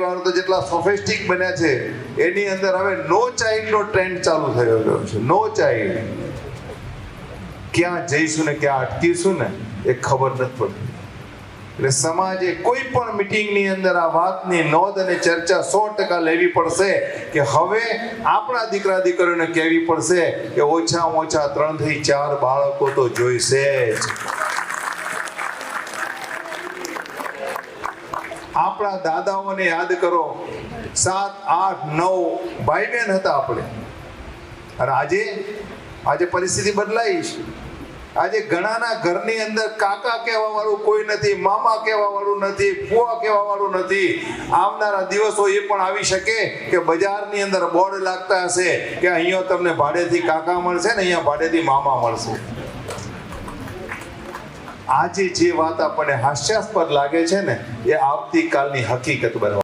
વાળો તો જેટલા સોફિસ્ટિક બન્યા છે એની અંદર હવે નો ચાઇલ્ડ નો ટ્રેન્ડ ચાલુ થયો છે. No child. ક્યાં જઈશું ને ક્યાં અટકીશું ને એ ખબર નથી પડતી. એટલે સમાજે કોઈ પણ મીટિંગની અંદર આ વાતની નોંધ અને ચર્ચા 100% લેવી પડશે કે હવે આપણા દીકરા દીકરીઓને કહેવી પડશે કે ઓછામાં ઓછા 3 થી 4 બાળકો તો જોઈશે જ. આપણા દાદાઓને યાદ કરો, 7, 8, 9 ભાઈ બહેન હતા આપણે. અને આજે પરિસ્થિતિ બદલાઈ છે. આજે ઘણાના ઘરની અંદર કાકા કહેવા વાળું કોઈ નથી, મામા કહેવા વાળું નથી, ફુવા કહેવા વાળું નથી. આવનારા દિવસો એ પણ આવી શકે કે બજારની અંદર બોર્ડ લાગતા હશે કે અહીંયા તમને ભાડેથી કાકા મળશે ને અહીંયા ભાડેથી મામા મળશે. આજે જે વાત આપણને હાસ્યાસ્પદ લાગે છે ને એ આવતીકાલની હકીકત બનવા